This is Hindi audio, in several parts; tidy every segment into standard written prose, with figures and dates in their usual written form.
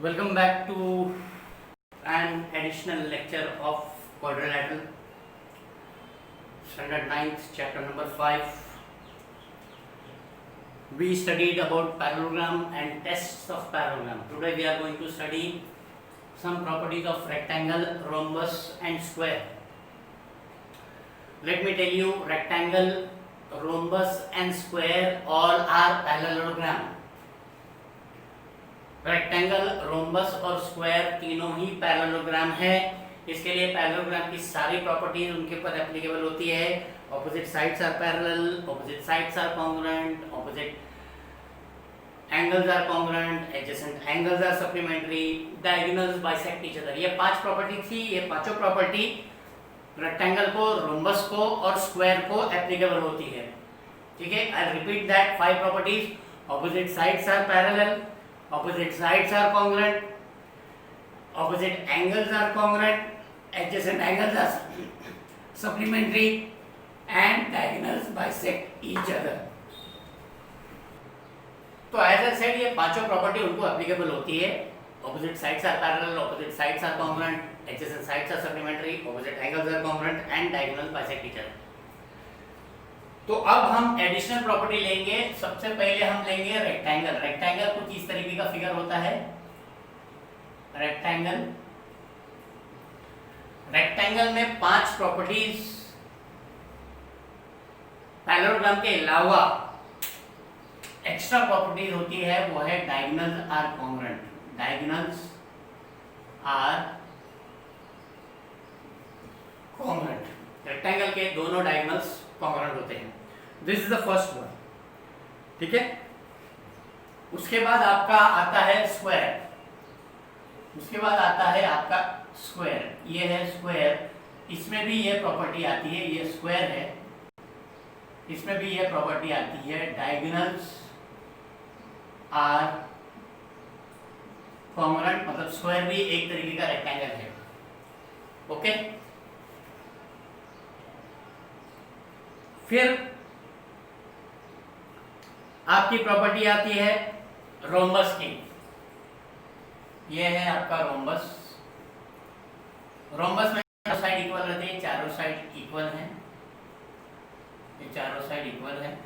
Welcome back to an additional lecture of quadrilateral, standard 9th, chapter number 5. We studied about parallelogram and tests of parallelogram. Today we are going to study some properties of rectangle, rhombus and square. Let me tell you, rectangle, rhombus and square all are parallelogram. Rectangle, rhombus और स्क्वायर तीनों ही पैरेललोग्राम है। इसके लिए पैरेललोग्राम की सारी प्रॉपर्टीज उनके ऊपर एप्लीकेबल होती है। Opposite sides are parallel, opposite sides are congruent, opposite angles are congruent, adjacent angles are supplementary, diagonals bisect each other. ये 5 प्रॉपर्टी थी। ये पांचों प्रॉपर्टी रेक्टेंगल को, रोम्बस को और स्क्वायर को एप्लीकेबल होती है। ठीक है, I repeat that 5 properties. Opposite sides are parallel, opposite sides are congruent, opposite angles are congruent, adjacent angles are supplementary and diagonals bisect each other. तो एज आई सेड ये पांचों प्रॉपर्टी उनको एप्लीकेबल होती है। opposite sides are parallel, opposite sides are congruent, adjacent sides are supplementary, opposite angles are congruent and diagonals bisect each other. तो अब हम एडिशनल प्रॉपर्टी लेंगे। सबसे पहले हम लेंगे रेक्टेंगल। रेक्टेंगल कुछ इस तरीके का फिगर होता है। रेक्टेंगल, रेक्टेंगल में 5 प्रॉपर्टीज पैरेललोग्राम के अलावा एक्स्ट्रा प्रॉपर्टीज होती है। वो है diagonals are congruent. Diagonals are congruent. Rectangle के दोनों डायगोनल्स कॉन्ग्रुएंट होते हैं। This is the first one. ठीक है, उसके बाद आपका आता है स्क्वायर। उसके बाद आता है आपका स्क्वायर। ये है स्क्वायर। इसमें भी ये प्रॉपर्टी आती है। ये स्क्वायर है, इसमें भी ये प्रॉपर्टी आती है। डायगोनल्स आर कॉन्ग्रुएंट, मतलब स्क्वायर भी एक तरीके का रेक्टेंगल है। ओके, फिर आपकी प्रॉपर्टी आती है रोम्बस की। ये है आपका रोम्बस। रोम्बस में चारों साइड इक्वल रहते हैं। चारों साइड इक्वल हैं। ये चारों साइड इक्वल है।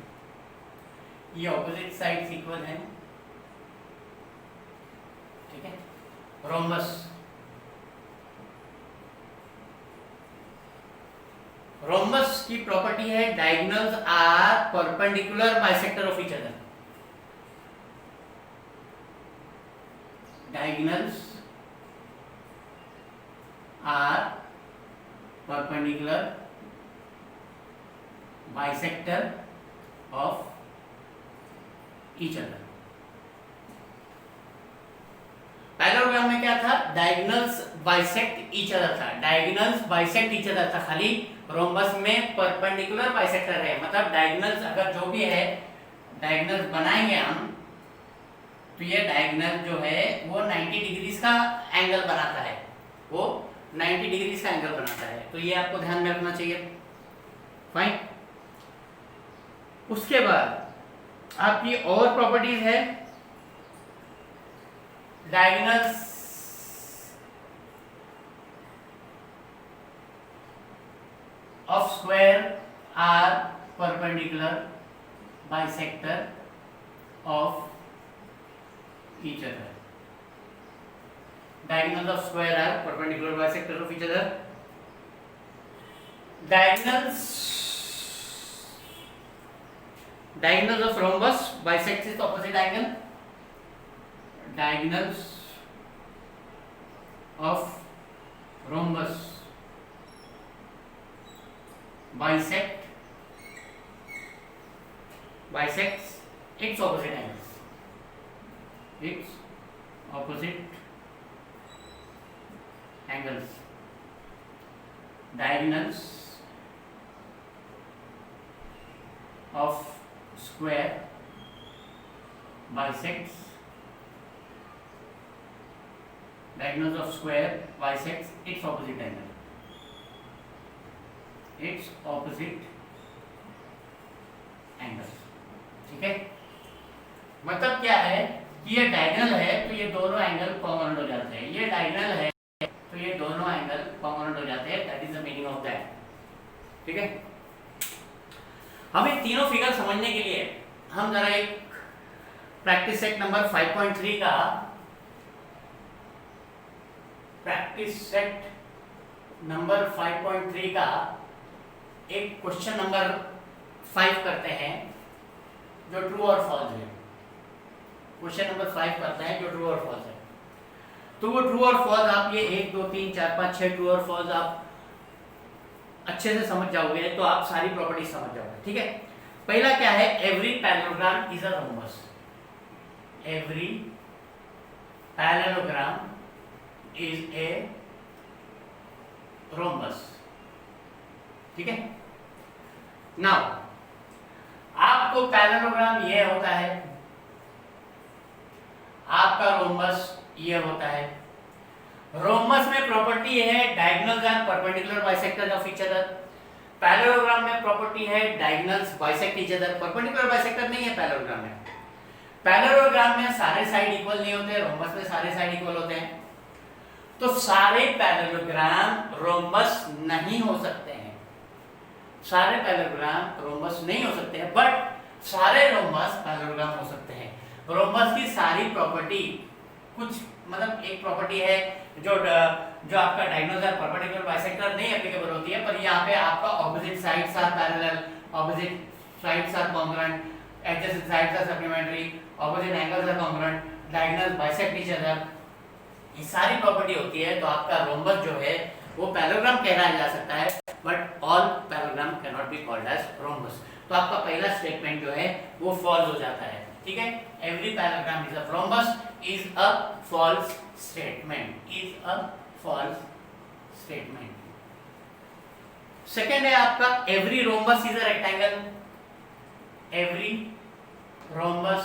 ये ऑपोजिट साइड्स इक्वल हैं। ठीक है, रोम्बस। रोम्बस की प्रॉपर्टी है diagonals are perpendicular bisector of each other. Diagonals are perpendicular bisector of each other. Parallelogram में क्या था? डायगोनल्स बाइसेक्ट ईच अदर था। डायगोनल्स बाइसेक्ट ईच अदर था। खाली रोम्बस में परपेंडिकुलर बाइसेक्टर है, मतलब डायगोनल्स अगर जो भी है, डायगोनल्स बनाएंगे हम, तो ये डायगोनल जो है वो 90 डिग्रीज का एंगल बनाता है। वो 90 डिग्रीज का एंगल बनाता है। तो ये आपको ध्यान में रखना चाहिए। फाइन। उसके बाद आपकी और प्रॉपर्टीज है। Diagonals of square are perpendicular bisector of each other. Diagonals of square are perpendicular bisector of each other. Diagonals of rhombus bisects its opposite angle. Diagonals of rhombus bisects its opposite angles. Its opposite angles. Diagonals of square bisects. Diagonals of square bisects its opposite angle. Its opposite angles. ठीक है, मतलब क्या है? कि ये डायगोनल है तो ये दोनों एंगल कॉन्ग्रुएंट हो जाते हैं, ये डायगोनल है तो ये दोनों एंगल कॉन्ग्रुएंट हो जाते हैं, that is the meaning of that. ठीक है, हमें तीनों फिगर समझने के लिए हम जरा एक प्रैक्टिस सेट नंबर 5.3 का एक क्वेश्चन नंबर 5 करते हैं जो ट्रू और फॉल्स है। क्वेश्चन नंबर 5 करते हैं जो ट्रू और फॉल्स है। तो वो ट्रू और फॉल्स आप ये 1 2 3 4 5 6 ट्रू और फॉल्स आप अच्छे से समझ जाओगे तो आप सारी प्रॉपर्टी समझ जाओगे। ठीक है, पहला क्या है, every parallelogram is a rhombus. Every parallelogram is a rhombus. ठीक है, नाउ आपको पैरेललोग्राम ये होता है, आपका रोम्बस ये होता है। रोम्बस में प्रॉपर्टी है diagonals are perpendicular bisector of each other. Parallelogram में प्रॉपर्टी है diagonals bisect each other. Perpendicular bisector नहीं है पैरेललोग्राम में। पैरेललोग्राम में सारे साइड इक्वल नहीं होते, रोम्बस में सारे साइड इक्वल होते हैं। तो सारे पैरेललोग्राम रोम्बस नहीं हो सकते हैं, सारे पैरेललोग्राम रोम्बस नहीं हो सकते हैं, बट सारे रोम्बस पैरेललोग्राम हो सकते हैं। रोम्बस की सारी प्रॉपर्टी, कुछ मतलब एक प्रॉपर्टी है जो आपका डायगोनल और परपेंडिकुलर बाइसेक्टर नहीं एप्लीकेबल होती है, पर यहाँ पे आपका opposite sides are parallel, opposite sides are congruent, adjacent sides are supplementary, opposite angles are congruent, diagonal bisect each other, ये सारी प्रॉपर्टी होती है। तो आपका रोम्बस जो है वो पैरेललोग्राम कहलाया जा सकता है, but all parallelogram can not be called as rhombus. तो आपका पहला स्टेटमेंट जो है वो फॉल्स हो जाता है। ठीक है, every parallelogram is a rhombus is a false statement, is a false statement। Second है आपका every rhombus is a rectangle। every rhombus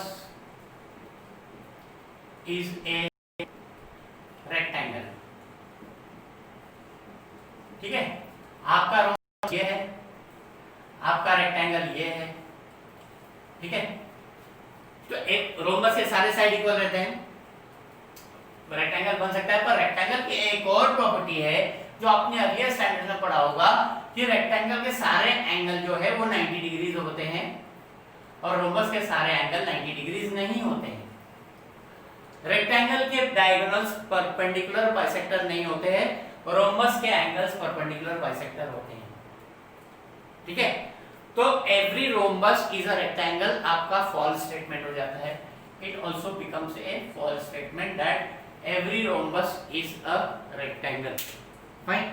is a rectangle। ठीक है, आपका rhombus ये है, आपका रेक्टेंगल ये है। ठीक है, तो एक रोम्बस के सारे साइड इक्वल रहते हैं, रेक्टेंगल बन सकता है। पर रेक्टेंगल की एक और प्रॉपर्टी है जो आपने अर्लियर स्टैंडर्ड में पढ़ा होगा कि रेक्टेंगल के सारे एंगल जो है वो 90 डिग्रीज होते हैं और रोम्बस के सारे एंगल 90 डिग्रीज नहीं होते हैं। रेक्टेंगल के डायगोनल्स परपेंडिकुलर बाइसेक्टर नहीं होते हैं, रोम्बस के एंगल्स परपेंडिकुलर बाइसेक्टर होते हैं। ठीक है, तो every rhombus is a rectangle आपका फॉल्स स्टेटमेंट हो जाता है। It also becomes a false statement that every rhombus is a rectangle। Fine,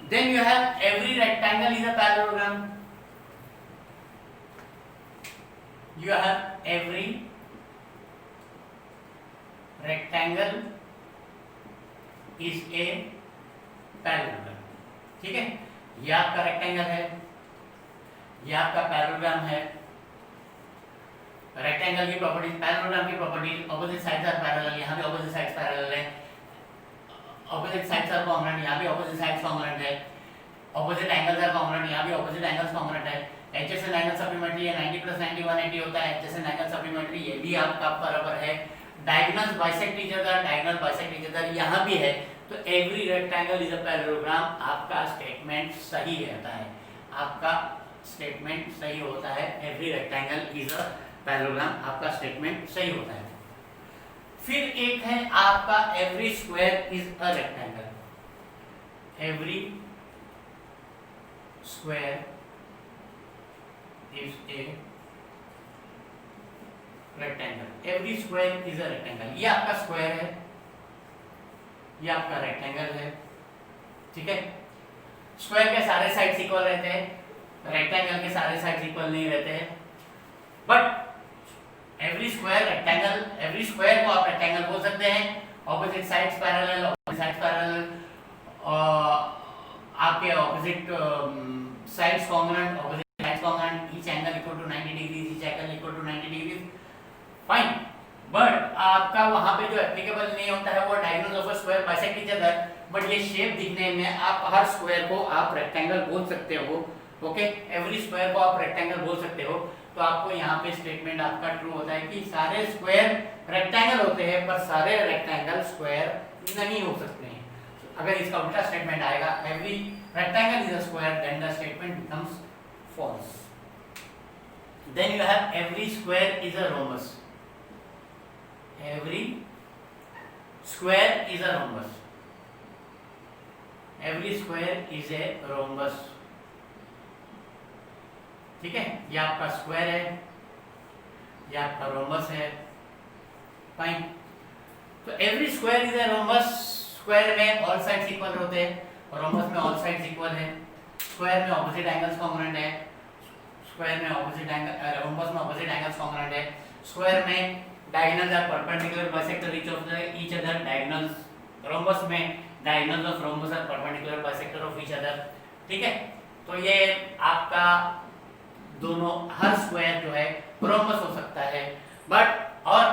then you have every rectangle is a parallelogram। you have every rectangle is a parallelogram। ठीक है, ये आपका रेक्टेंगल है, ये आपका पैरेललोग्राम है। रेक्टेंगल की प्रॉपर्टी, पैरेललोग्राम की property, opposite sides are parallel, यहाँ भी ऑपोजिट साइड्स पैरेलल है, ऑपोजिट साइड्स आर कॉन्ग्रुएंट, यहाँ भी ऑपोजिट साइड्स कॉन्ग्रुएंट है, ऑपोजिट एंगल्स आर कॉन्ग्रुएंट, यहाँ भी ऑपोजिट एंगल्स कॉन्ग्रुएंट है। एडजेसेंट एंगल सप्लीमेंट्री है, 90 + 90 180 होता है। एडजेसेंट एंगल सप्लीमेंट्री ये भी आपका बराबर है। Diagonals bisect each other, diagonal bisect each other यहाँ भी है। तो every rectangle is a parallelogram, आपका स्टेटमेंट सही रहता है, आपका स्टेटमेंट सही होता है। Every rectangle is a parallelogram, आपका स्टेटमेंट सही होता है। फिर एक है आपका every square is a rectangle. Every square is a rectangle. Every square is a rectangle, ये आपका स्क्वायर है, ये आपका रेक्टेंगल है। ठीक है, स्क्वायर के सारे साइड्स इक्वल रहते हैं, रेक्टेंगल के सारे साइड्स इक्वल नहीं रहते हैं। But every square rectangle, every square को आप रेक्टेंगल बोल सकते हैं। Opposite sides parallel, opposite sides parallel, आपके opposite sides congruent, opposite sides congruent, each angle equal to 90 degrees, each angle equal to 90 degrees. Fine, but आपका वहां पे जो एप्लीकेबल नहीं होता है वो diagonals of a square bisect each other. But ये शेप दिखने में आप हर स्क्वायर को आप रेक्टेंगल बोल सकते हो। ओके, एवरी स्क्वायर को आप रेक्टेंगल बोल सकते हो। तो आपको यहाँ पे स्टेटमेंट आपका ट्रू होता है कि सारे स्क्वायर रेक्टेंगल होते हैं पर सारे रेक्टेंगल स्क्वायर नहीं हो सकते हैं। अगर इसका उल्टा स्टेटमेंट आएगा every rectangle is a square, then the statement becomes false. Then you have every square is a rhombus. Every square is a rhombus. Every square is a rhombus. ठीक है, ये आपका स्क्वायर है, ये आपका रोमबस है। फाइन। तो every square is a rhombus. Square में ऑल साइड्स इक्वल होते हैं और रोमबस में ऑल साइड्स इक्वल है। स्क्वायर में ऑपोजिट एंगल्स कॉन्ग्रुएंट है, स्क्वायर में ऑपोजिट एंगल, रोमबस में ऑपोजिट एंगल्स कॉन्ग्रुएंट है। स्क्वायर में diagonals are perpendicular bisector each other. Diagonals rhombus में diagonals of rhombus are perpendicular bisector of each other. ठीक है, तो ये आपका दोनों हर स्क्वायर जो है रोमबस हो सकता है, बट और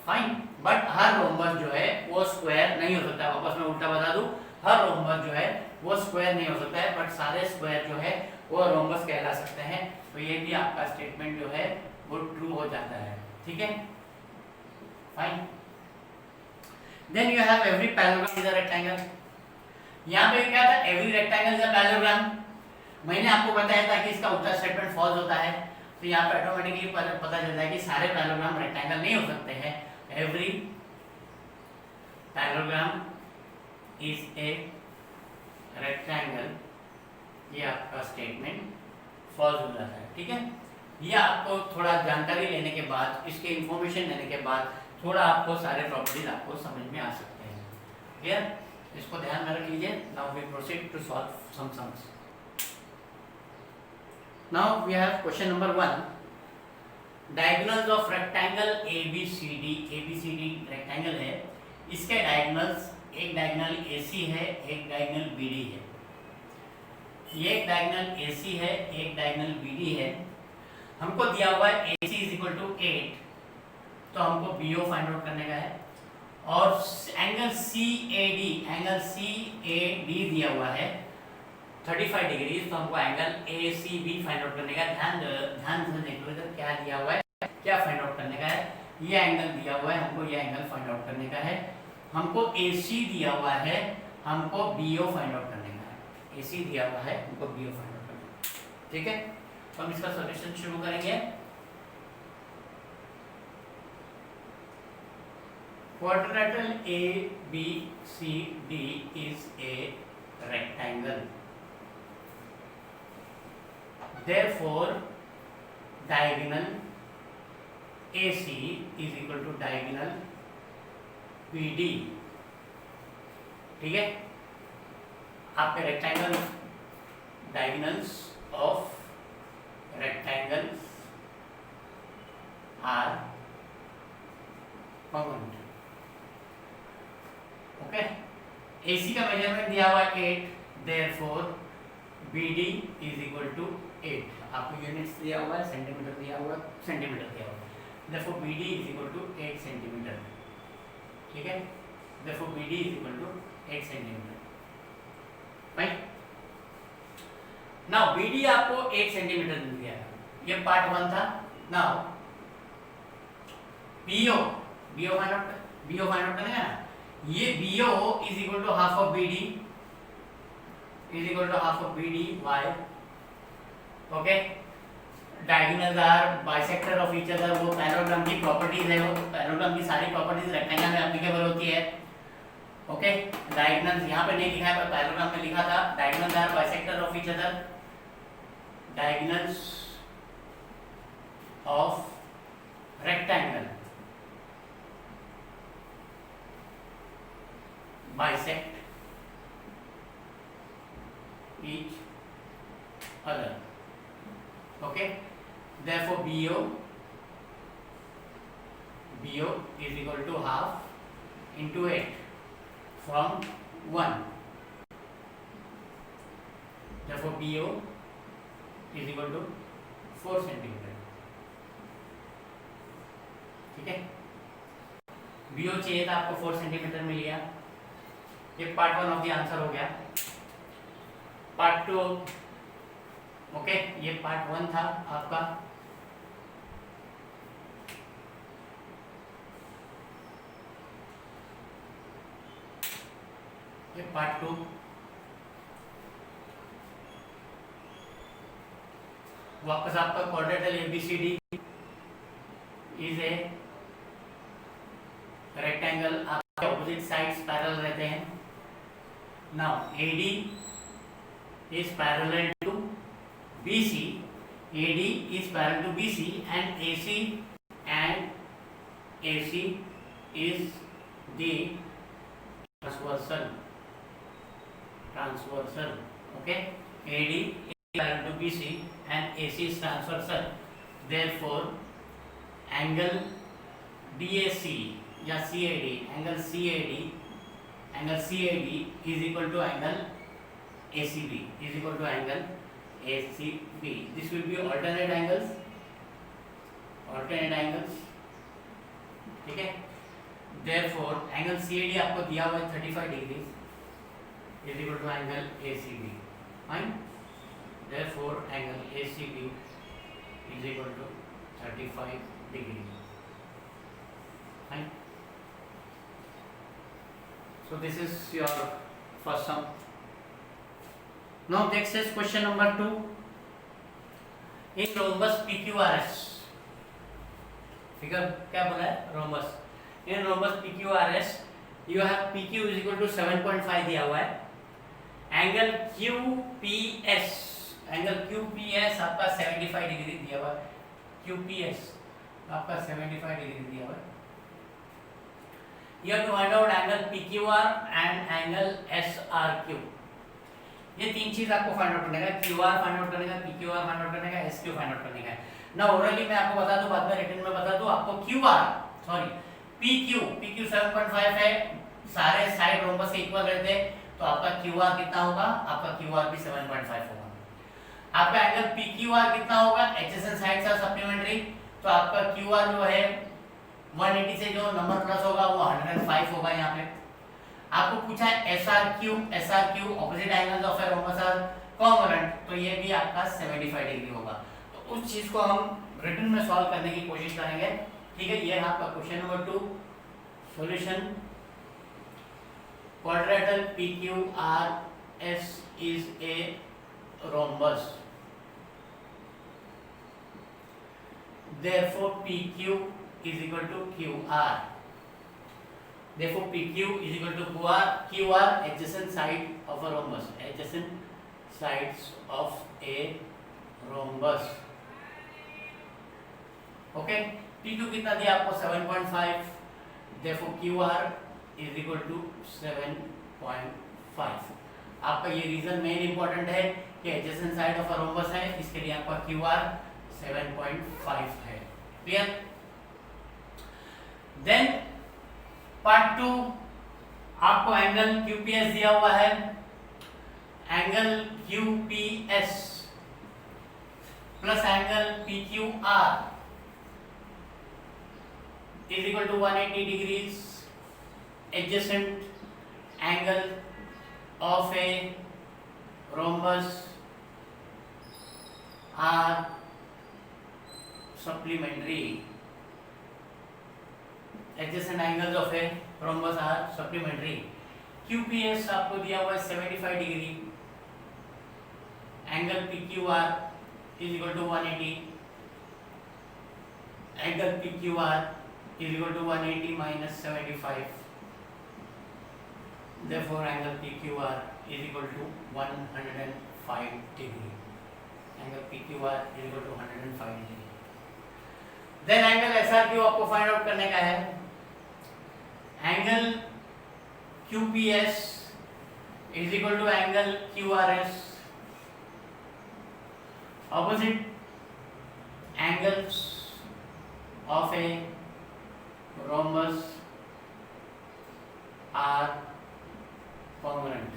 फाइन, बट हर रोमबस जो है वो स्क्वायर नहीं हो सकता। वापस मैं उल्टा बता दूं, हर रोमबस जो है वो स्क्वायर नहीं हो सकता है, बट सारे स्क्वायर जो है वो रोमबस कहला सकते हैं। तो ये भी आपका स्टेटमेंट जो है वो ट्रू हो जाता है। ठीक है, fine. Then you have every parallelogram is a rectangle. यहाँ पे क्या था, every rectangle is a parallelogram. मैंने आपको बताया था कि इसका उल्टा स्टेटमेंट फॉल्स होता है, तो यहाँ पे ऑटोमेटिकली पता चलता है कि सारे पैरेललोग्राम रेक्टेंगल नहीं हो सकते हैं। Every parallelogram is a rectangle, ये आपका स्टेटमेंट फॉल्स हो जाता है। ठीक है, ये आपको थोड़ा जानकारी लेने के बाद, इसके इंफॉर्मेशन लेने के बाद थोड़ा आपको सारे प्रॉपर्टीज आपको समझ में आ सकते हैं। क्लियर, इसको ध्यान में रख लीजिए। Now we proceed to solve some sums. Now we have question number 1. Diagonals of rectangle ABCD। ABCD rectangle है, इसके diagonals, एक diagonal AC है, एक diagonal BD है। ये एक diagonal AC है, एक diagonal BD है। हमको दिया हुआ है AC is equal to 8, तो हमको BO फाइंड आउट करने का है। और एंगल CAD दिया हुआ है 35 डिग्री, तो हमको एंगल ACB फाइंड आउट करने का। ध्यान से देखो इधर क्या दिया हुआ है, क्या फाइंड आउट करने का है। ये एंगल दिया हुआ है, हमको ये एंगल फाइंड आउट करने का है। हमको AC दिया हुआ है, हमको BO फाइंड आउट करने का है। AC दिया हुआ है, हमको BO फाइंड आउट करना है। ठीक है, तो हम इसका सॉल्यूशन शुरू करेंगे। Quadrilateral ABCD is a rectangle. Therefore, diagonal AC is equal to diagonal BD। ठीक है, आपके rectangle, diagonals of rectangles are congruent. Okay, AC का मेजरमेंट दिया हुआ है 8, therefore BD is equal to 8। आपको यूनिट्स दिया हुआ है, सेंटीमीटर दिया हुआ है, सेंटीमीटर दिया हुआ है। therefore BD is equal to 8 centimetre. ठीक है, therefore BD is equal to 8 centimetre. Fine. Now BD आपको 8 सेंटीमीटर मिल गया, ये पार्ट 1 था। नाउ BO फाइंड आउट करना है ना। ये BO is equal to half of BD is equal to half of BD। why? Okay, diagonals are bisector of each other. वो पैरेललोग्राम की प्रॉपर्टीज है, वो पैरेललोग्राम की सारी प्रॉपर्टीज रेक्टेंगल में एप्लीकेबल होती है। ओके, डायगोनल्स यहाँ पे नहीं लिखा है पर पैरेललोग्राम में लिखा था। Diagonals are bisector of each other. Diagonals of rectangle bisect each other। Okay, therefore BO is equal to half into 8 from 1। therefore BO is equal to 4 centimetre. ठीक है, BO चाहिए था आपको, 4 सेंटीमीटर मिल गया। ये पार्ट 1 ऑफ द आंसर हो गया। पार्ट 2, ओके, ये पार्ट 1 था आपका। पार्ट 2। वापस आपका quadrilateral ABCD is a rectangle, आपके ऑपोजिट साइड्स पैरेलल रहते हैं। Now AD is parallel to BC, AD is parallel to BC and AC is the transversal, okay, AD is parallel to BC and AC is transversal, therefore angle BAC या CAD, angle CAD is equal to angle ACB is equal to angle ACB. This will be alternate angles, ठीक है। Therefore angle CAD आपको दिया हुआ है 35 degree is equal to angle ACB, fine। Therefore angle ACB is equal to 35 degree, fine। So this is your first sum। Now next is question number 2. In rhombus PQRS, figure क्या बोला है, rhombus। In rhombus PQRS you have PQ is equal to 7.5 दिया हुआ है, एंगल QPS आपका 75 डिग्री दिया हुआ है, QPS आपका 75 डिग्री दिया हुआ है। You have to find out angle PQR and angle SRQ। ये तीन चीज आपको फाइंड आउट करने का, QR फाइंड आउट करने का, PQR फाइंड आउट करने का, SQ फाइंड आउट करने का। ना ओरली मैं आपको बता दूं, बाद में रिटन में बता दूं आपको PQ 7.5 है, सारे साइड रोम्बस के इक्वल रहते हैं, तो आपका QR कितना होगा, आपका QR भी 7.5 होगा। आपका एंगल PQR कितना होगा, एडजेसेंट साइड्स आर सप्लीमेंट्री, तो आपका QR जो है 180 से जो नंबर प्लस होगा वो 105 होगा। यहाँ पे आपको पूछा है SRQ opposite angles of a rhombus are congruent, तो ये भी आपका 75 डिग्री होगा। तो उस चीज को हम रिटन में सॉल्व करने की कोशिश करेंगे, ठीक है। ये आपका question number 2, solution. Quadrilateral PQRS is a rhombus, therefore PQ is equal to QR, therefore PQ is equal to QR adjacent side of a rhombus, adjacent sides of a rhombus, okay। PQ कितना दिया आपको 7.5, therefore QR is equal to 7.5। आपका ये रीजन मेन इंपॉर्टेंट है कि adjacent side of a rhombus है, इसके लिए आपका QR 7.5 है, क्लियर। देन पार्ट 2, आपको एंगल QPS दिया हुआ है, angle QPS plus angle PQR is equal to 180 degrees, adjacent angle of a rhombus are supplementary, adjacent angles of a rhombus are supplementary। QPS आपको दिया हुआ है 75 degree, angle PQR is equal to 180, angle PQR is equal to 180 minus 75, therefore angle PQR is equal to 105 degree, angle PQR is equal to 105 degree। Then angle SRQ आपको फाइंड आउट करने का है, angle QPS is equal to angle QRS, opposite angles of a rhombus are congruent।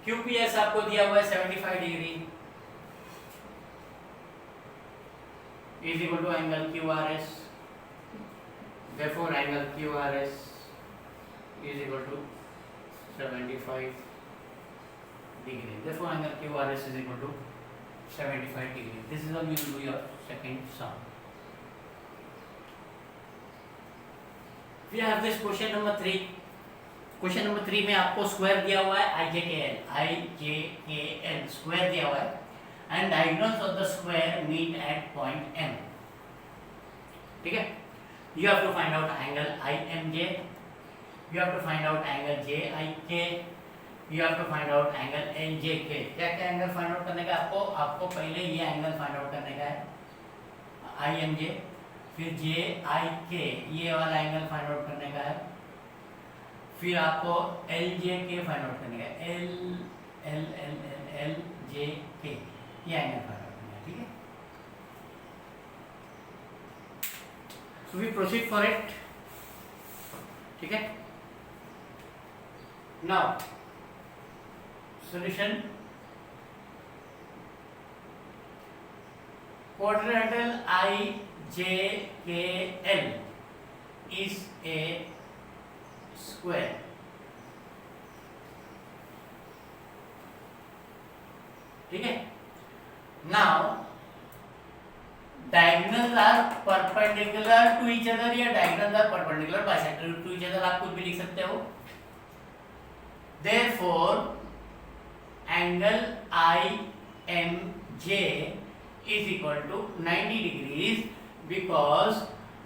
QPS आपको दिया हुआ है 75 degree is equal to angle QRS, therefore angle QRS is equal to 75 degree, therefore angle QRS is equal to 75 degree। This is how you will do your second sum। We have this question number 3, question number 3 में आपको स्क्वायर दिया हुआ है आई जे के एल स्क्वायर दिया हुआ है and diagonals of the square meet at point M. ठीक है, you have to find out angle I M J, you have to find out angle J I K, you have to find out angle L J K. क्या क्या एंगल फाइंड आउट करने का आपको पहले ये एंगल फाइंड आउट करने का है आई एम जे, फिर जे आई के ये वाला एंगल फाइंड आउट करने का है, फिर आपको एल जे के फाइंड आउट करने का है, L L L L L J K ये एंगल फाइंड आउट करना है। ठीक है, so we proceed for it. ठीक है, now solution quadrilateral IJKL is a square. ठीक है, now diagonals are perpendicular to each other या diagonals are perpendicular bisector to each other, आप कुछ भी लिख सकते हो। Therefore angle IMJ is equal to 90 degrees because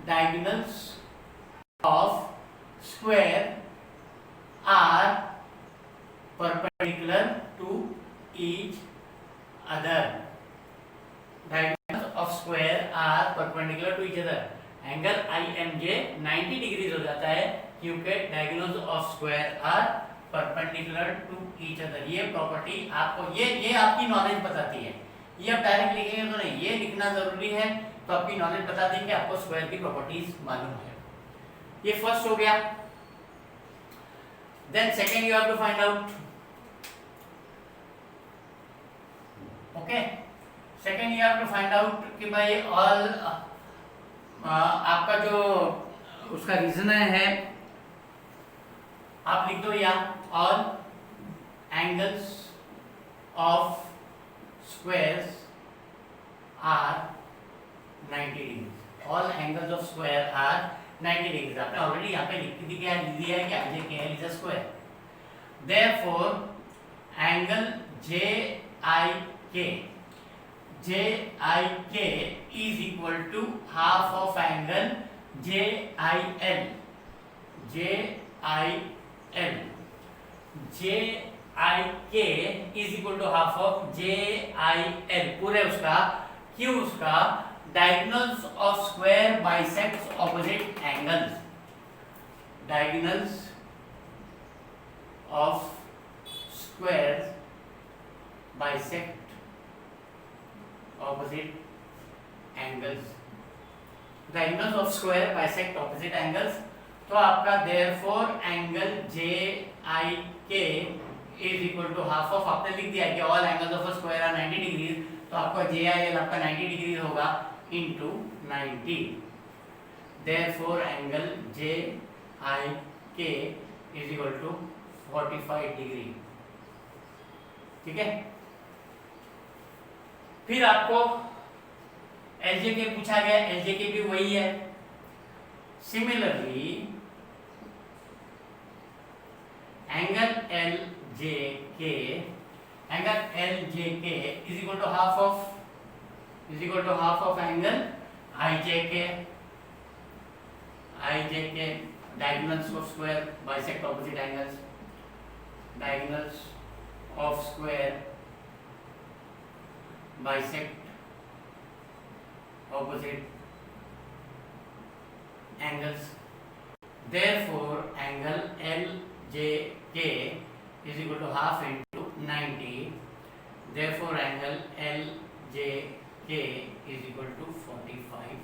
diagonals of square are perpendicular to each other. Diagonals of square are perpendicular to each other. Angle IMJ 90 degrees हो जाता है क्योंकि diagonals of square are perpendicular to each other। ये प्रॉपर्टी आपको ये आपकी नॉलेज बताती है। ये आप डायरेक्ट लिखेंगे तो नहीं, ये लिखना जरूरी है तो आपकी नॉलेज बता देंगे, आपको स्क्वायर की प्रॉपर्टीज मालूम है। ये फर्स्ट हो गया। Then second you have to find out, okay, second you have to find out कि भाई ऑल आपका जो उसका रीजन है आप लिख दो, या all angles of squares are 90 degrees। all angles of square are 90 degrees। आपने ऑलरेडी यहाँ पे लिख दिया है कि IJKL is a square। therefore angle JIK is equal to half of angle JIL। JIK is equal to half of JIL पूरे उसका, क्यों उसका diagonals of square bisects opposite angles। diagonals of squares bisect opposite angles। diagonals of square bisect opposite angles, तो आपका therefore angle JIK is equal to half of, आपने लिख दिया कि all angles of a square are 90 degrees, तो आपका JIL आपका 90 डिग्री होगा into 90। therefore angle JIK is equal to 45 degree. ठीक है, फिर आपको LJK पूछा गया, LJK भी वही है। Similarly angle LJK is equal to half of angle IJK। diagonals of square bisect opposite angles। diagonals of square bisect opposite angles। therefore angle LJK is equal to half into 90। therefore angle LJK is equal to 45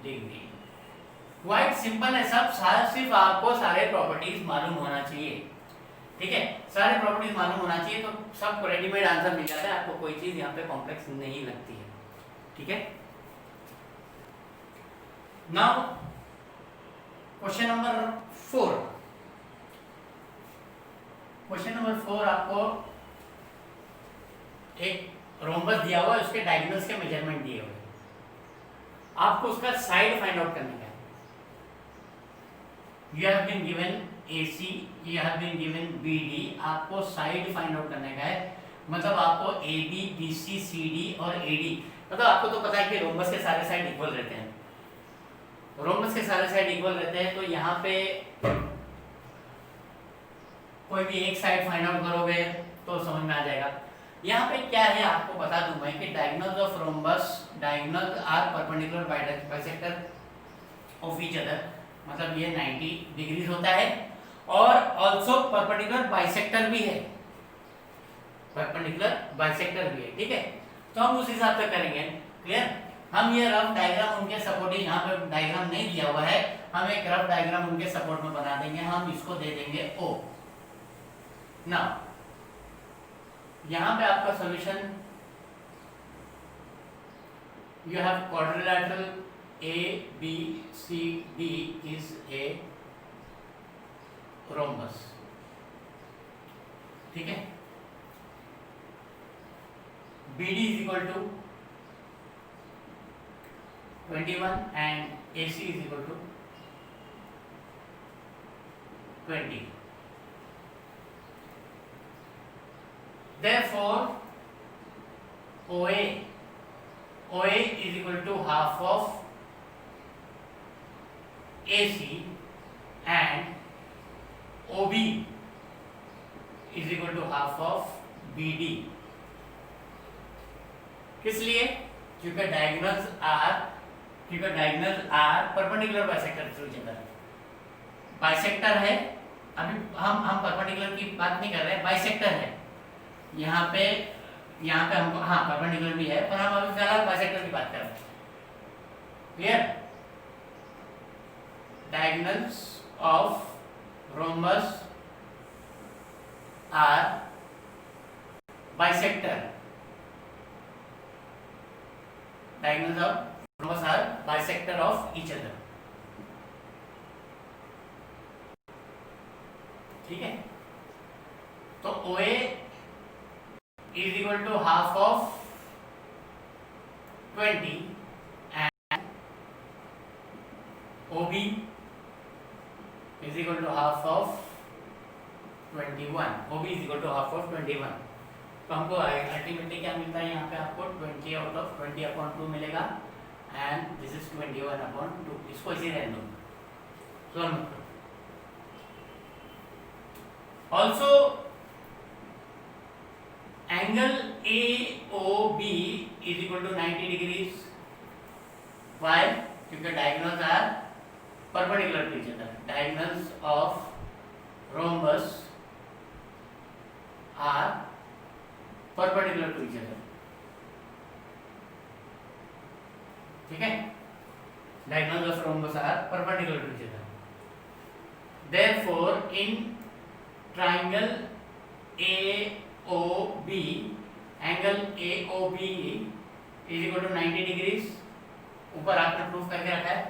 degree. Quite simple है सब, सिर्फ आपको सारे प्रॉपर्टीज मालूम होना चाहिए। ठीक है, सारे प्रॉपर्टीज मालूम होना चाहिए तो सबको रेडीमेड आंसर मिल जाता है, आपको कोई चीज यहाँ पे कॉम्प्लेक्स नहीं लगती है। ठीक है, now question number 4। Question number 4 आपको एक रोम्बस दिया हुआ है, उसके डायगोनल्स के मेजरमेंट दिए हुए, आपको उसका साइड फाइंड आउट करने का है। You have been given AC, you have been given BD, आपको साइड फाइंड आउट करने का है। मतलब आपको AB, BC, CD और AD, मतलब आपको तो पता है कि रोम्बस के सारे साइड इक्वल रहते हैं, रोम्बस के सारे साइड इक्वल रहते हैं, तो यहाँ पे कोई भी एक साइड फाइंड आउट करोगे तो समझ में आ जाएगा। यहाँ पे क्या है आपको बता दूं मैं कि diagonals of rhombus, diagonal are perpendicular bisector of each other, मतलब ये 90 डिग्रीज होता है, और ऑल्सो परपेंडिकुलर बाइसेक्टर भी है, परपेंडिकुलर बाइसेक्टर भी है, ठीक है। तो हम उस हिसाब से करेंगे, क्लियर। हम ये रफ डायग्राम उनके सपोर्टिंग, यहाँ पे डायग्राम नहीं दिया हुआ है, हम एक रफ डायग्राम उनके सपोर्ट में बना देंगे, हम इसको दे देंगे O। ना यहाँ पे आपका solution, you have quadrilateral ABCD is a rhombus, ठीक है। BD is equal to 21 and AC is equal to 20. Therefore, OA is equal to half of AC and OB is equal to half of BD। किस लिए? क्योंकि diagonals are perpendicular bisector to each other. Bisector है, अभी हम परपेंडिकुलर की बात नहीं कर रहे हैं, बाइसेक्टर है। यहाँ पे हमको हाँ परपेंडिकुलर भी है, पर हम अभी फिलहाल बाइसेक्टर की बात कर रहे हैं, clear. Diagonals of rhombus are bisector, diagonals of rhombus are bisector of each other, ठीक है। तो OA is equal to half of 20 and OB is equal to half of 21। OB is equal to half of 21। तो हमको अल्टीमेटली क्या मिलता है, यहाँ पे आपको 20 आउट ऑफ 20/2 मिलेगा, एंड दिस इज 21/2। इसको इसी रहने दो, सॉल्व मत करो। Also angle AOB is equal to 90 degrees। Why? क्योंकि diagonals are perpendicular to each other. Diagonals of rhombus are perpendicular to each other, ठीक है। Diagonals of rhombus are perpendicular to each other. Therefore, in triangle AOB, angle AOB is equal to 90 degrees। ऊपर आपने प्रूफ करके रखा है,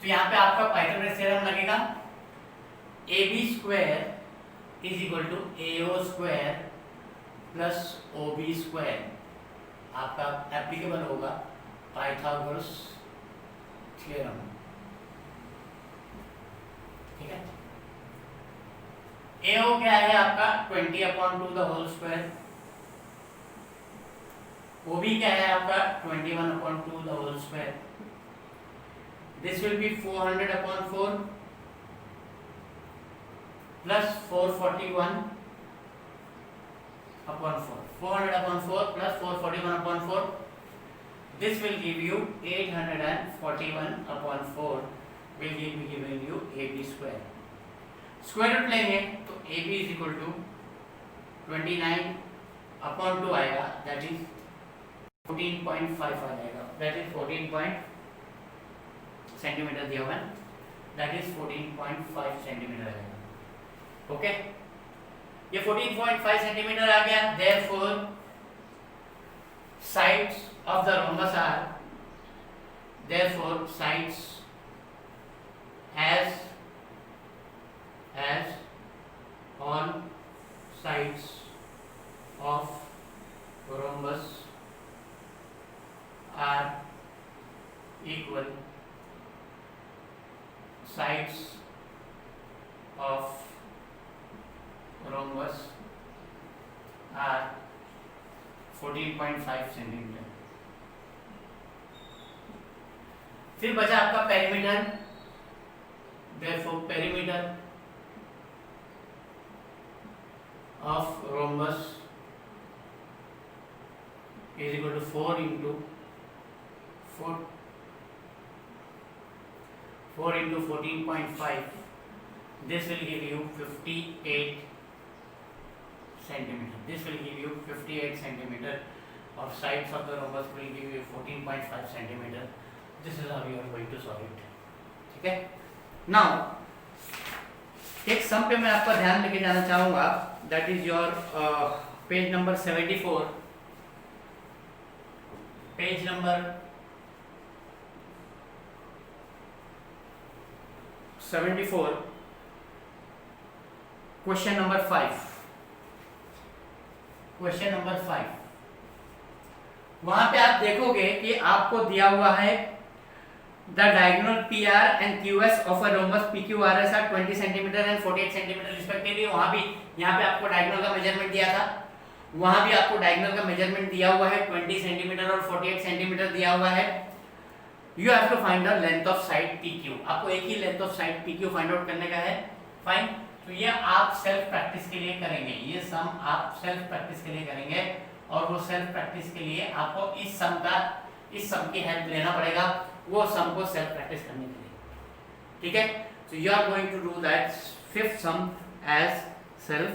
तो यहाँ पे आपका पाइथागोरस थ्योरम लगेगा। AB square is equal to AO square plus OB square, आपका एप्लीकेबल होगा पाइथागोरस थ्योरम, ठीक है। AO क्या है आपका 20/2 द होल स्क्वायर, OB क्या है आपका 21/2 the whole square. This will be 400/4 plus 441/4, 400/4 plus 441/4, this will give you 841/4 will give you AB square। Square root लेंगे तो AB is equal to 29/2 आएगा, दैट इज 14.5 आ जाएगा, दैट इज 14 सेंटीमीटर दिया हुआ है, दैट इज 14.5 सेंटीमीटर आ जाएगा, ओके। ये 14.5 सेंटीमीटर आ गया। Therefore sides of the rhombus are, therefore sides as all sides of rhombus are equal, sides of rhombus are 14.5 centimetre. फिर बचा आपका perimeter, therefore perimeter of rhombus is equal to 4 into 14.5. This will give you 58 centimeter. This will give you 58 centimeter, or sides of the rhombus will give you 14.5 centimeter. This is how you are going to solve it. ठीक है? Now एक सम पे मैं आपका ध्यान लेके जाना चाहूंगा, that is your page number 74. Page number 74, question number 5। Question number 5, वहां पे आप देखोगे कि आपको दिया हुआ है the diagonal PR and QS of a rhombus PQRS are 20 centimetre and 48 centimetre respectively. वहां भी यहाँ पे आपको डायगोनल का मेजरमेंट दिया था, वहां भी आपको डायगोनल का मेजरमेंट दिया हुआ है 20 सेंटीमीटर और 48 सेंटीमीटर दिया हुआ है। You have to find the length of side PQ। आपको एक ही length of side PQ find out करने का है। फाइन, तो ये आप सेल्फ प्रैक्टिस के लिए करेंगे, ये सम आप सेल्फ प्रैक्टिस के लिए करेंगे, और वो सेल्फ प्रैक्टिस के लिए आपको इस सम की हेल्प लेना पड़ेगा, वो सम को सेल्फ प्रैक्टिस करने के लिए। ठीक है, so you are going to do that fifth sum as self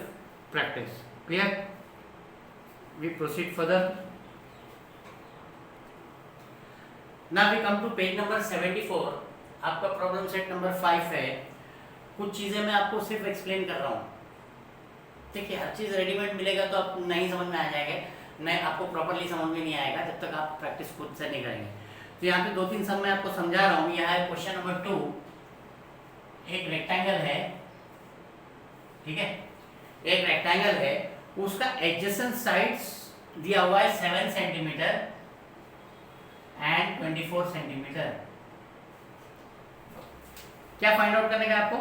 practice. Clear? We proceed further. Now we come to page number 74. आपका प्रॉब्लम सेट नंबर 5 है। कुछ चीजें मैं आपको सिर्फ एक्सप्लेन कर रहा हूँ। देखिए, हर चीज रेडीमेड मिलेगा तो आप नहीं समझ में आ जाएगा, नहीं आपको प्रॉपर्ली समझ में नहीं आएगा जब तक आप प्रैक्टिस खुद से नहीं करेंगे। तो यहाँ पे 2-3 सम मैं आपको समझा रहा हूँ। यह है क्वेश्चन नंबर 2। एक रेक्टेंगल है, ठीक है, एक रेक्टेंगल है, उसका एडजेसेंट साइड्स दिया हुआ है 7 सेंटीमीटर एंड 24 सेंटीमीटर। क्या फाइंड आउट करने का आपको?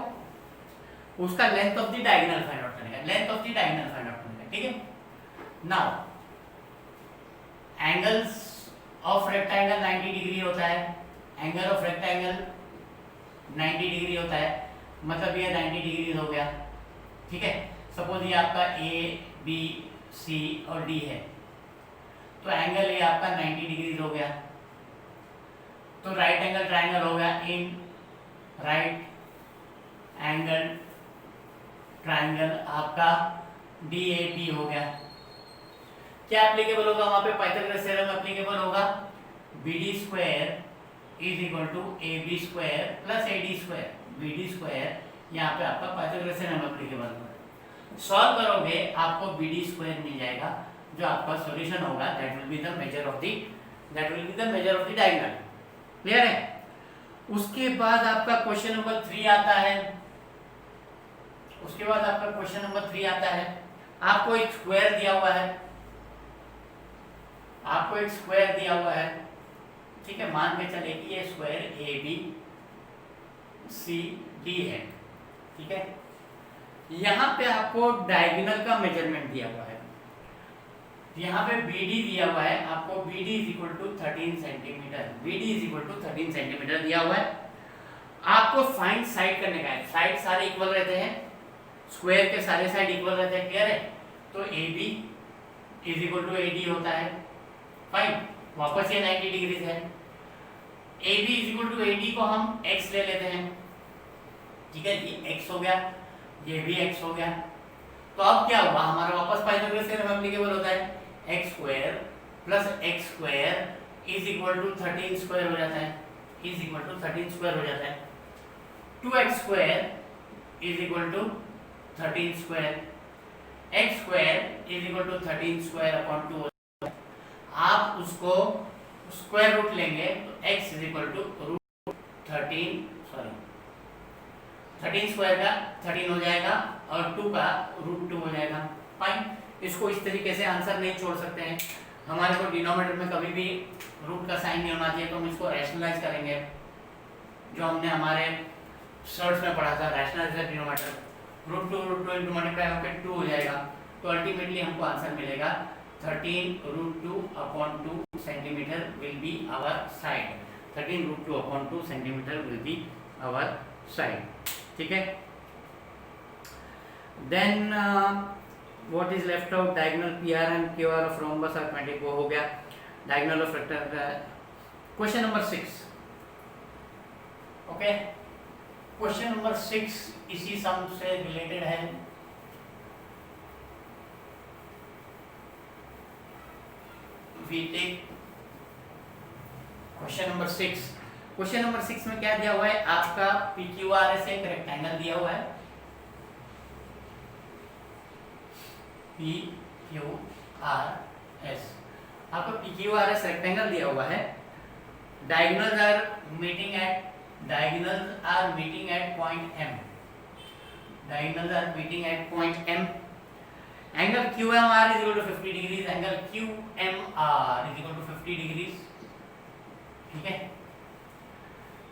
उसका length of the diagonal find out करने का, length of the diagonal find out करने का। ठीक है, now angles of rectangle 90 degree होता है, एंगल ऑफ रेक्टेंगल 90 डिग्री होता है, मतलब ये 90 डिग्री हो गया। ठीक है, सपोज ये आपका A, B, C और D है, तो एंगल ये आपका 90 डिग्री हो गया। तो राइट एंगल ट्रायंगल हो गया इन राइट एंगल ट्रायंगल आपका DAP हो गया। क्या एप्लीकेबल होगा वहां पे? पाइथागोरस थ्योरम एप्लीकेबल होगा। BD square is equal to AB square plus AD square. BD square यहाँ पे आपका पाइथागोरस थ्योरम एप्लीकेबल होगा। सॉल्व करोगे आपको BD स्क्वायर मिल जाएगा, जो आपका सॉल्यूशन होगा। That will be the measure of the diagonal. Clear है? उसके बाद आपका क्वेश्चन नंबर 3 आता है। उसके बाद आपका क्वेश्चन नंबर 3 आता है। आपको एक स्क्वायर दिया हुआ है, आपको एक स्क्वायर दिया हुआ है। ठीक है, मान के चले कि ये स्क्वायर ABCD है। ठीक है, यहाँ पे आपको डायगोनल का मेजरमेंट दिया हुआ है। यहाँ पे BD दिया हुआ है, आपको BD is equal to 13 centimetre. BD is equal to 13 centimetre दिया हुआ है। आपको फाइंड साइड करने का है। साइड सारे इक्वल रहते हैं, स्क्वायर के सारे साइड इक्वल रहते हैं। क्लियर है? तो AB is equal to AD होता है। फाइन, वापस ये 90 डिग्री है। AB is equal to AD को हम x ले लेते हैं। ठीक है, ये x हो गया, ये भी x हो गया। तो अब क्या होगा? हमारा वापस पाइथागोरस थ्योरम एप्लीकेबल होता है। x square plus x square is equal to 13 square हो जाता है, इज इक्वल टू 13 स्क्वायर हो जाता है। 2x square is equal to 13 square, x square is equal to 13 square upon 2। आप उसको स्क्वायर रूट लेंगे तो x is equal to root 13 square का 13 हो जाएगा और 2 का रूट 2 हो जाएगा। फाइन, इसको इस तरीके से आंसर नहीं छोड़ सकते हैं। हमारे को डिनोमिनेटर में कभी भी रूट का साइन नहीं होना चाहिए, तो हम इसको रैशनलाइज करेंगे, जो हमने हमारे सर्ट्स में पढ़ा था, rationalise denominator. Root two into multiply होकर 2 हो जाएगा, तो अल्टीमेटली हमको आंसर मिलेगा 13 √2/2 centimetre will be our side. 13 √2/2 centimetre will be our side. ठीक है, then what is left out, diagonal PR and QR of rhombus are 20, वो हो गया। Diagonal of rectangle, question number 6। Okay, question number 6 इसी सम से रिलेटेड है। We take question number 6। Question number 6 में क्या दिया हुआ है आपका, PQRS एक रेक्टेंगल दिया हुआ है, PQRS आपका PQRS रेक्टेंगल दिया हुआ है। Diagonals are meeting at point M। Diagonals are meeting at point M। Angle QMR is equal to 50 degrees, angle QMR is equal to 50 degrees. ठीक है,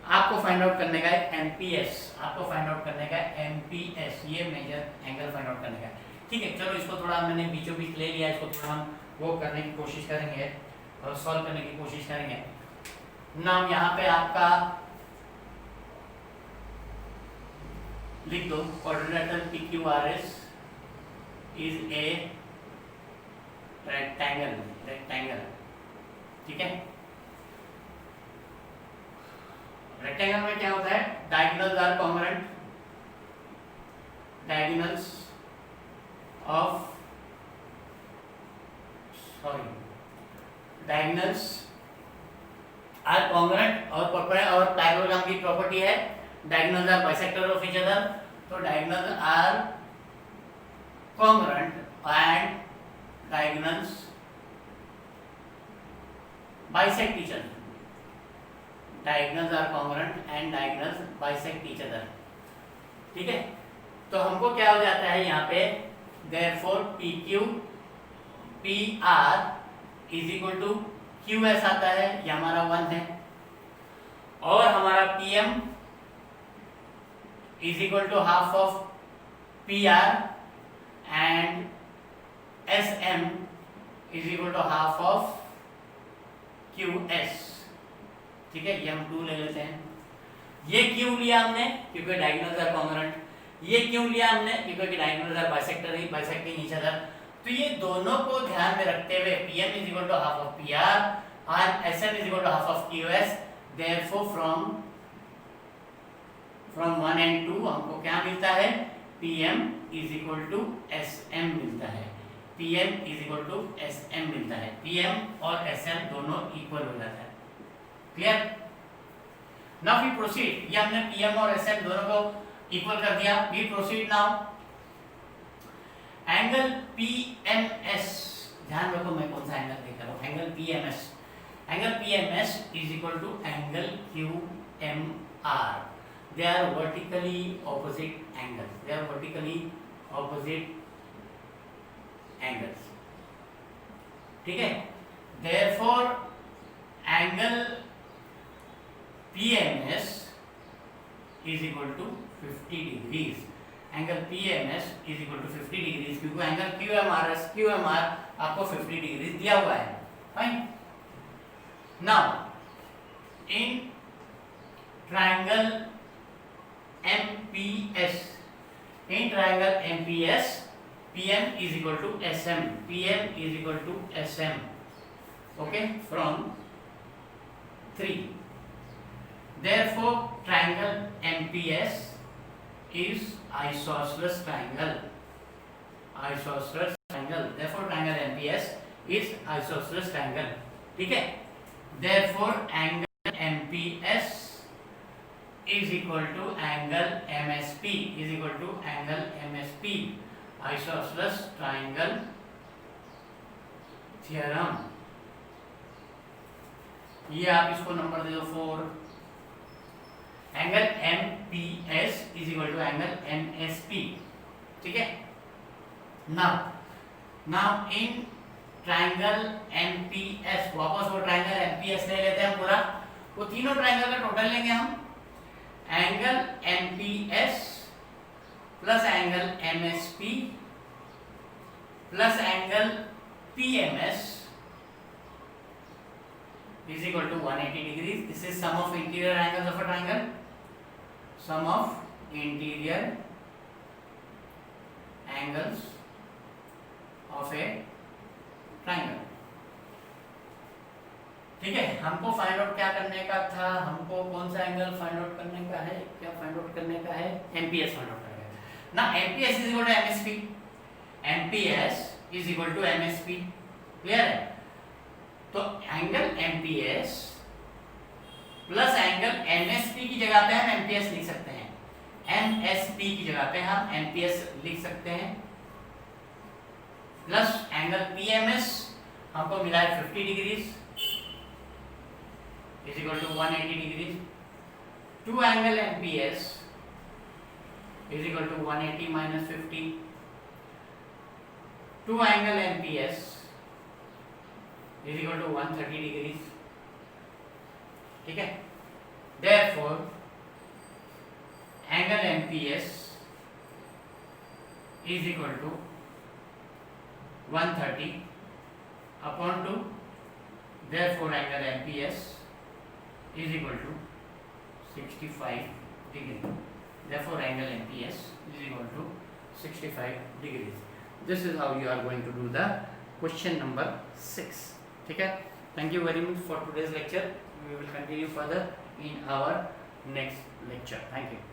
आपको फाइंड आउट करने का है MPS, आपको फाइंड आउट करने का है MPS, ये मेजर एंगल फाइंड आउट करने का है। ठीक है, चलो इसको थोड़ा मैंने बीचों बीच ले लिया, इसको थोड़ा हम वो करने की कोशिश करेंगे और सॉल्व करने की कोशिश करेंगे। नाम यहाँ पे आपका लिख दो, quadrilateral PQRS is a rectangle. ठीक है, रेक्टेंगल में क्या होता है, diagonals are congruent, diagonals are congruent और पैरेललोग्राम की प्रॉपर्टी है diagonals are bisector of each other. तो diagonals are congruent and diagonals bisect each other. Diagonals are congruent and diagonals bisect each other. ठीक है, तो हमको क्या हो जाता है यहाँ पे, therefore PQ PR is equal to QS आता है, ये हमारा 1 है, और हमारा PM is equal to half of PR and SM is equal to half of QS। ठीक है, ये हम 2 ले लेते हैं। ये क्यों लिया हमने, क्योंकि डायगोनल्स आर कॉन्ग्रुएंट। ये क्यों लिया हमने, क्योंकि diagonals are bisecting each other. तो ये दोनों को ध्यान में रखते हुए PM is equal to half of PR and SM is equal to half of QS, therefore from 1 and 2 हमको क्या मिलता है, PM is equal to SM मिलता है, PM is equal to SM मिलता है। PM और SM दोनों इक्वल हो जाता है। क्लियर? नाउ वी प्रोसीड, ये हमने PM और SM दोनों को इक्वल कर दिया। We proceed now, angle PMS, ध्यान रखो मैं कौन सा एंगल देख रहा हूँ, angle PMS। Angle PMS is equal to angle QMR। They are vertically opposite angles. They are vertically opposite angles. ठीक है? Therefore, angle PMS is equal to 50 degrees. Angle PMS is equal to 50 degrees क्योंकि angle QMR आपको 50 degrees दिया हुआ है. Fine. Now, in triangle MPS, PM is equal to SM. PM is equal to SM. Okay, from 3. Therefore, triangle MPS is isosceles triangle. Therefore, triangle MPS is isosceles triangle. ठीक है? Therefore, angle MPS is equal to angle MSP is equal to angle MSP, isosceles triangle theorem। ये आप इसको नंबर दे दो 4। Angle MPS is equal to angle MSP। ठीक है, now in triangle MPS, वापस वो triangle MPS ले लेते हैं पूरा, वो तीनों ट्रायंगल का टोटल लेंगे हम। Angle MPS plus angle MSP plus angle PMS is equal to 180 degrees. This is sum of interior angles of a triangle. Sum of interior angles of a triangle. ठीक है, हमको फाइंड आउट क्या करने का था, हमको कौन सा एंगल फाइंड आउट करने का है, क्या फाइंड आउट करने का है, एमपीएस फाइंड आउट करने का ना। MPS is equal to MSP, MPS is equal to MSP, clear है। तो angle MPS plus angle MSP की जगह पे हम एमपीएस लिख सकते हैं, एमएसपी की जगह पे हम एमपीएस लिख सकते हैं, प्लस एंगल पीएमएस हमको मिला है 50 degrees is equal to 180 degrees. 2 angle MPS is equal to 180 minus 50. 2 angle MPS is equal to 130 degrees. ठीक है, therefore angle MPS is equal to 130 upon 2. Therefore angle MPS is equal to 65 degree. Therefore angle MPS is equal to 65 degrees. This is how you are going to do the question number 6. ठीक है, thank you very much for today's lecture. We will continue further in our next lecture. Thank you.